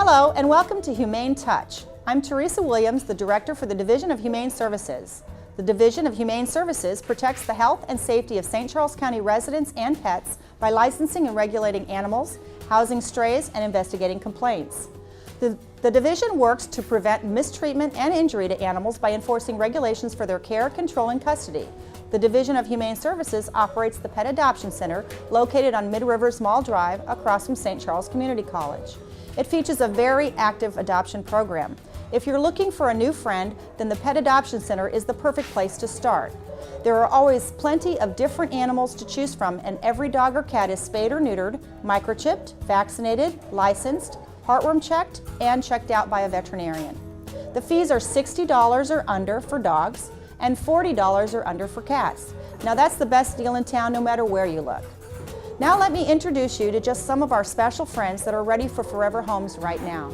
Hello and welcome to Humane Touch. I'm Teresa Williams, the Director for the Division of Humane Services. The Division of Humane Services protects the health and safety of St. Charles County residents and pets by licensing and regulating animals, housing strays, and investigating complaints. The division works to prevent mistreatment and injury to animals by enforcing regulations for their care, control, and custody. The Division of Humane Services operates the Pet Adoption Center located on Mid-Rivers Mall Drive across from St. Charles Community College. It features a very active adoption program. If you're looking for a new friend, then the Pet Adoption Center is the perfect place to start. There are always plenty of different animals to choose from, and every dog or cat is spayed or neutered, microchipped, vaccinated, licensed, heartworm checked, and checked out by a veterinarian. The fees are $60 or under for dogs and $40 or under for cats. Now that's the best deal in town no matter where you look. Now let me introduce you to just some of our special friends that are ready for forever homes right now.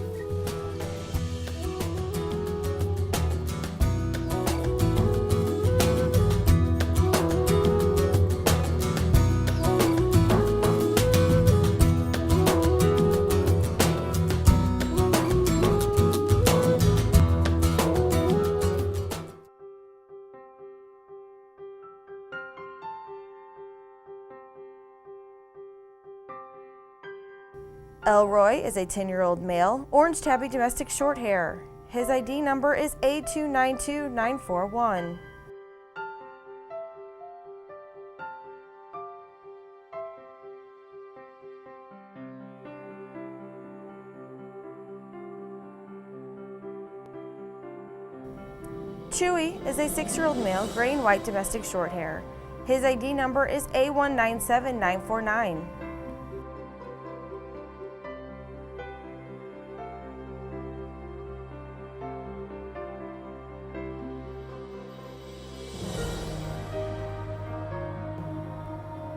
Elroy is a 10-year-old male, orange tabby domestic short hair. His ID number is A292941. Chewy is a 6-year-old male, gray and white domestic short hair. His ID number is A197949.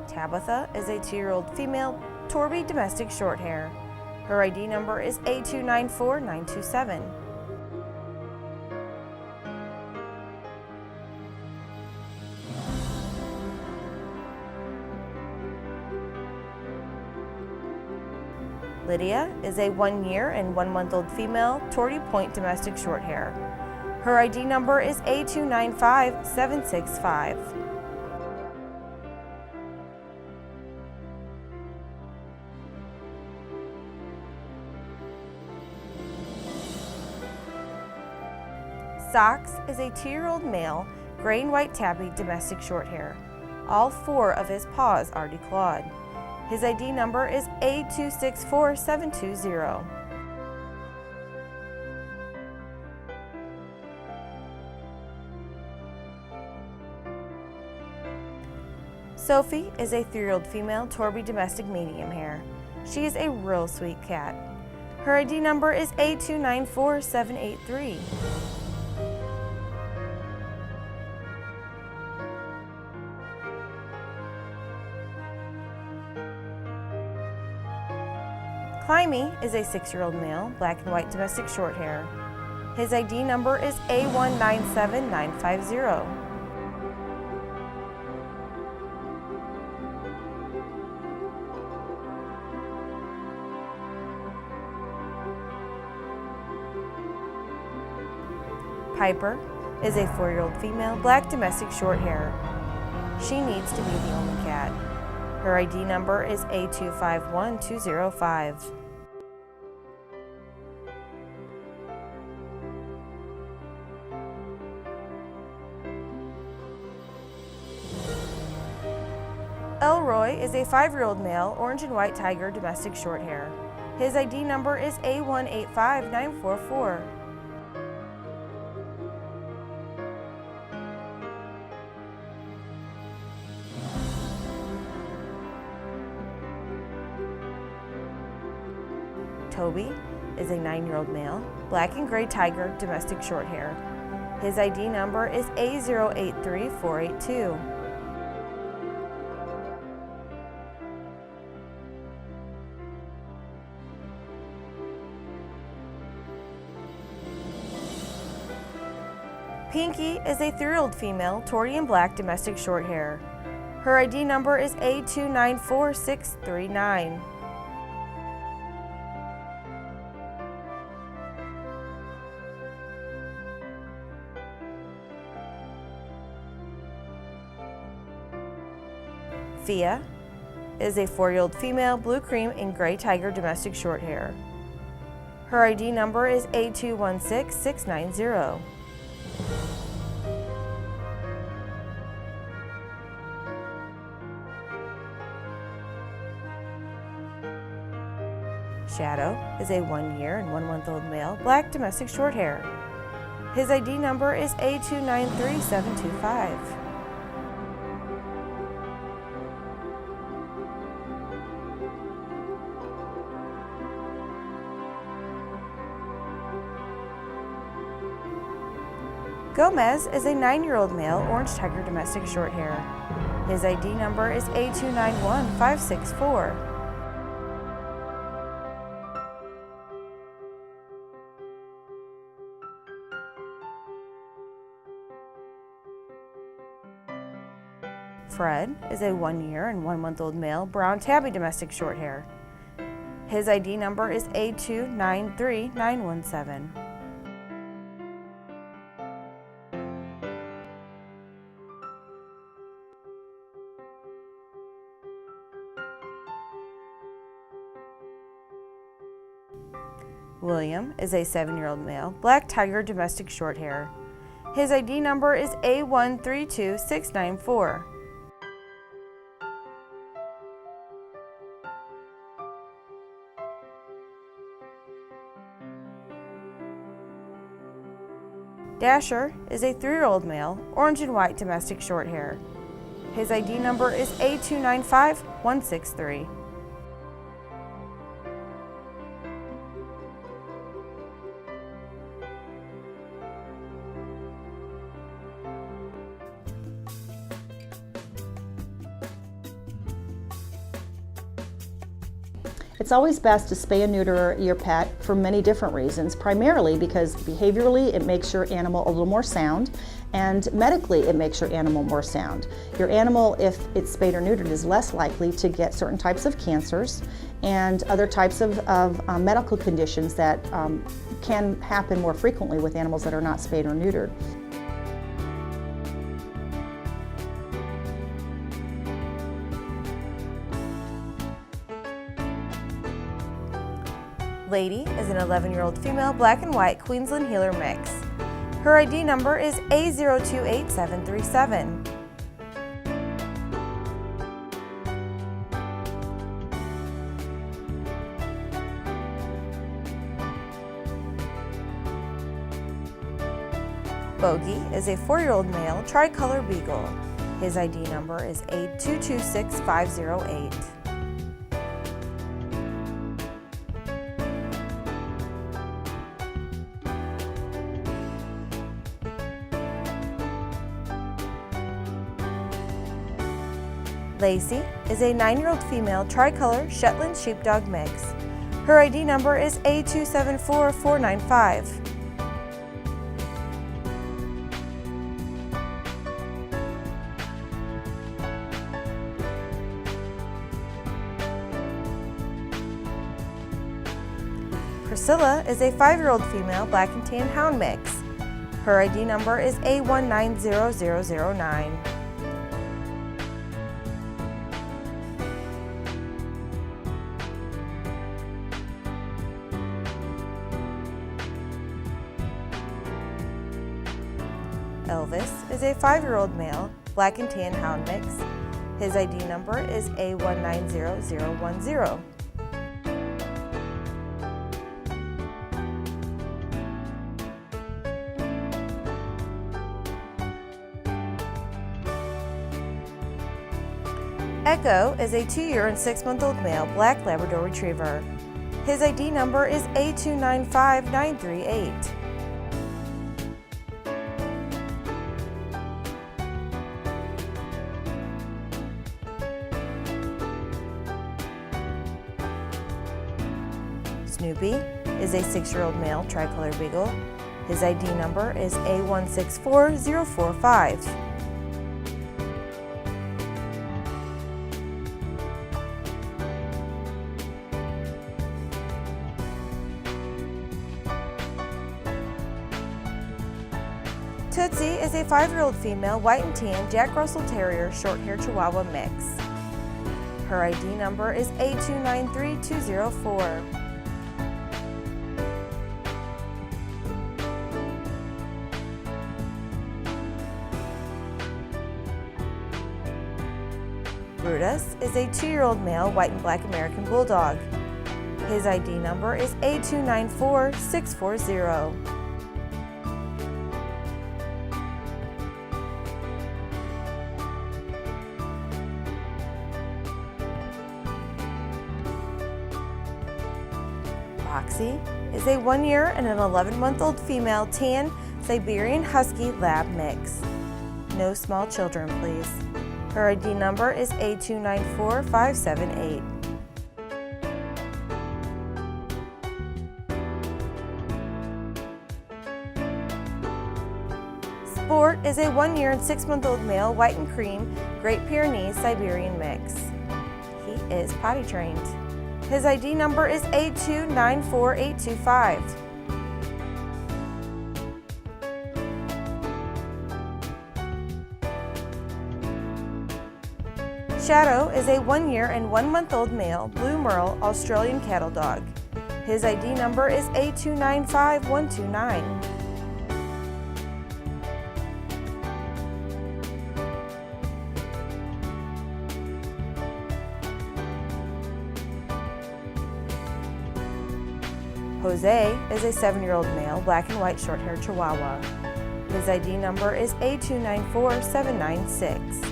Tabitha is a 2-year-old female Torby domestic short hair. Her ID number is A294927. Lydia is a 1-year and 1-month-old female Torty Point domestic short hair. Her ID number is A295765. Socks is a 2-year-old male, gray and white tabby domestic short hair. All 4 of his paws are declawed. His ID number is A264720. Sophie is a 3-year-old female Torby domestic medium hair. She is a real sweet cat. Her ID number is A294783. Climby is a 6-year-old male, black and white domestic short hair. His ID number is A197950. Piper is a 4-year-old female, black domestic short hair. She needs to be the only cat. Her ID number is A251205. Elroy is a 5-year-old male, orange and white tiger domestic short hair. His ID number is A185944. Toby is a 9-year-old male, black and gray tiger domestic short hair. His ID number is A083482. Pinky is a 3-year-old female, Torty and black domestic short hair. Her ID number is A294639. Fia is a 4-year-old female, blue cream and gray tiger domestic short hair. Her ID number is A216690. Shadow is a 1-year and 1-month-old male, black domestic short hair. His ID number is A293725. Gomez is a 9-year-old male, orange tiger domestic short hair. His ID number is A291564. Fred is a 1-year and 1-month-old male, brown tabby domestic short hair. His ID number is A293917. William is a 7-year-old male, black tiger domestic short hair. His ID number is A132694. Dasher is a 3-year-old male, orange and white domestic short hair. His ID number is A295163. It's always best to spay and neuter your pet for many different reasons, primarily because behaviorally it makes your animal a little more sound, and medically it makes your animal more sound. Your animal, if it's spayed or neutered, is less likely to get certain types of cancers and other types of medical conditions that can happen more frequently with animals that are not spayed or neutered. Lady is an 11-year-old female, black and white Queensland Heeler mix. Her ID number is A028737. Bogey is a 4-year-old male, tricolor beagle. His ID number is A226508. Lacey is a 9-year-old female, tricolor Shetland sheepdog mix. Her ID number is A274495. Priscilla is a 5-year-old female, black and tan hound mix. Her ID number is A190009. Elvis is a 5-year-old male, black and tan hound mix. His ID number is A190010. Echo is a 2-year and 6-month-old male, black Labrador Retriever. His ID number is A295938. Snoopy is a 6-year-old male, tricolor beagle. His ID number is A164045. Tootsie is a 5-year-old female, white and tan Jack Russell Terrier short hair Chihuahua mix. Her ID number is A293204. Brutus is a 2-year-old male white and black American Bulldog. His ID number is A294640. Foxy is a 1-year and an 11-month-old female tan Siberian Husky Lab mix. No small children, please. Her ID number is A294578. Sport is a 1-year and 6-month-old male white and cream Great Pyrenees Siberian mix. He is potty trained. His ID number is A294825. Shadow is a 1-year and 1-month-old male Blue Merle Australian cattle dog. His ID number is A295129. Jose is a 7-year-old male black and white short-haired Chihuahua. His ID number is A294796.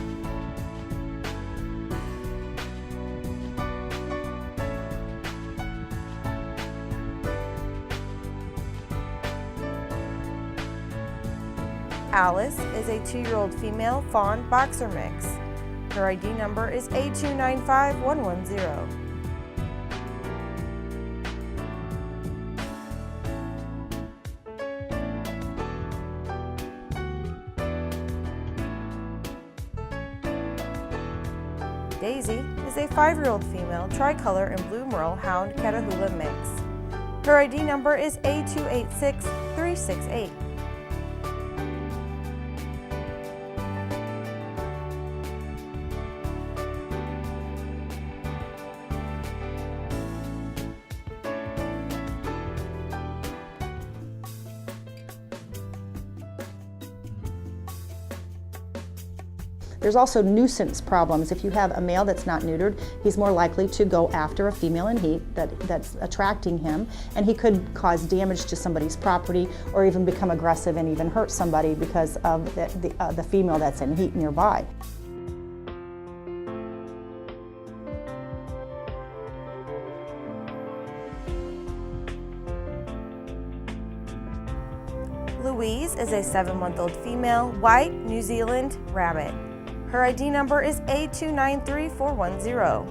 Alice is a 2-year-old female fawn boxer mix. Her ID number is A295110. Daisy is a 5-year-old female tricolor and Blue Merle Hound Catahoula mix. Her ID number is A286368. There's also nuisance problems. If you have a male that's not neutered, he's more likely to go after a female in heat that's attracting him, and he could cause damage to somebody's property or even become aggressive and even hurt somebody because of the female that's in heat nearby. Louise is a 7-month-old female white New Zealand rabbit. Her ID number is A293410.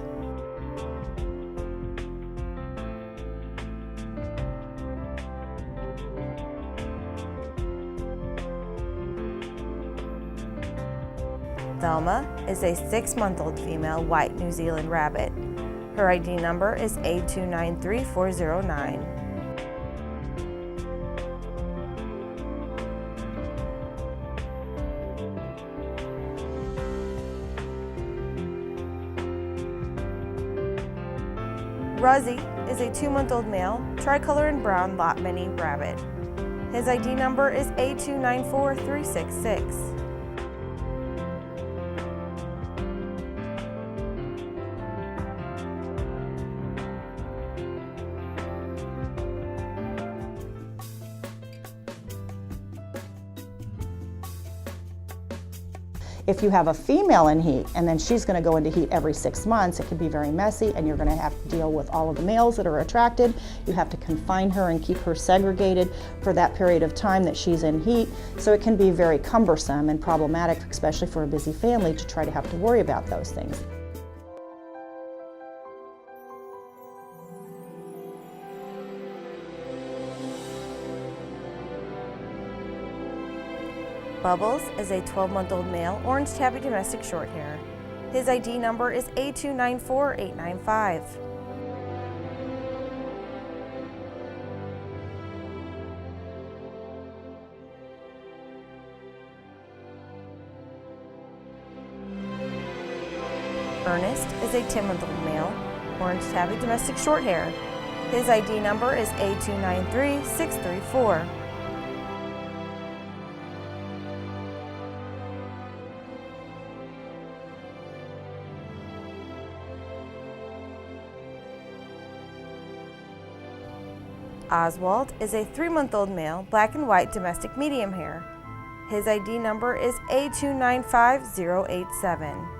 Thelma is a 6-month-old female white New Zealand rabbit. Her ID number is A293409. Ruzzy is a 2-month-old male, tricolor and brown lot mini rabbit. His ID number is A294366. If you have a female in heat and then she's going to go into heat every 6 months, it can be very messy, and you're going to have to deal with all of the males that are attracted. You have to confine her and keep her segregated for that period of time that she's in heat. So it can be very cumbersome and problematic, especially for a busy family, to try to have to worry about those things. Bubbles is a 12-month-old male orange tabby domestic shorthair. His ID number is A294895. Ernest is a 10-month-old male, orange tabby domestic short hair. His ID number is A293634. Oswald is a 3-month-old male, black and white domestic medium hair. His ID number is A295087.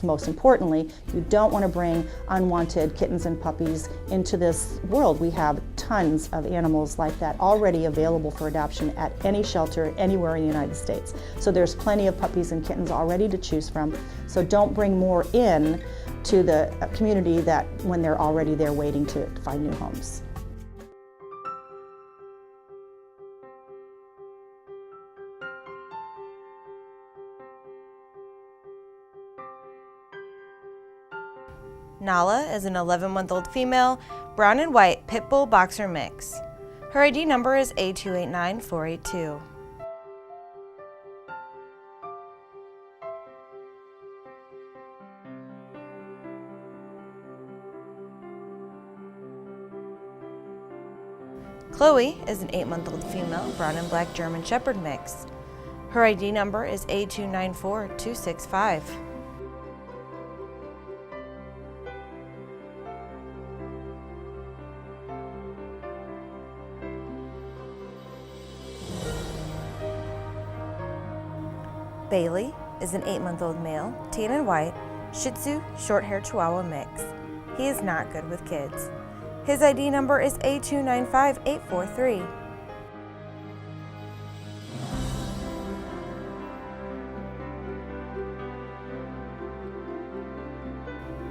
Most importantly, you don't want to bring unwanted kittens and puppies into this world. We have tons of animals like that already available for adoption at any shelter anywhere in the United States. So there's plenty of puppies and kittens already to choose from. So don't bring more in to the community that when they're already there waiting to find new homes. Nala is an 11-month-old female, brown and white pit bull boxer mix. Her ID number is A289482. Chloe is an 8-month-old female, brown and black German Shepherd mix. Her ID number is A294265. Bailey is an 8-month-old male, tan and white, Shih Tzu, short-haired Chihuahua mix. He is not good with kids. His ID number is A295843.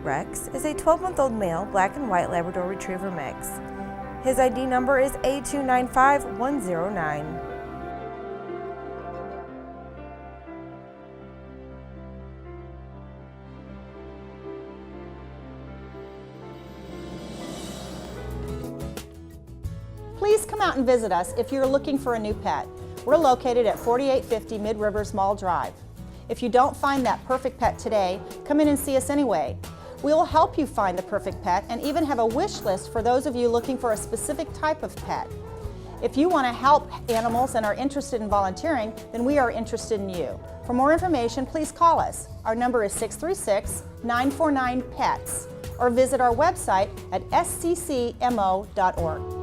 Rex is a 12-month-old male, black and white Labrador Retriever mix. His ID number is A295109. Please come out and visit us if you're looking for a new pet. We're located at 4850 Mid Rivers Mall Drive. If you don't find that perfect pet today, come in and see us anyway. We will help you find the perfect pet and even have a wish list for those of you looking for a specific type of pet. If you want to help animals and are interested in volunteering, then we are interested in you. For more information, please call us. Our number is 636-949-PETS or visit our website at sccmo.org.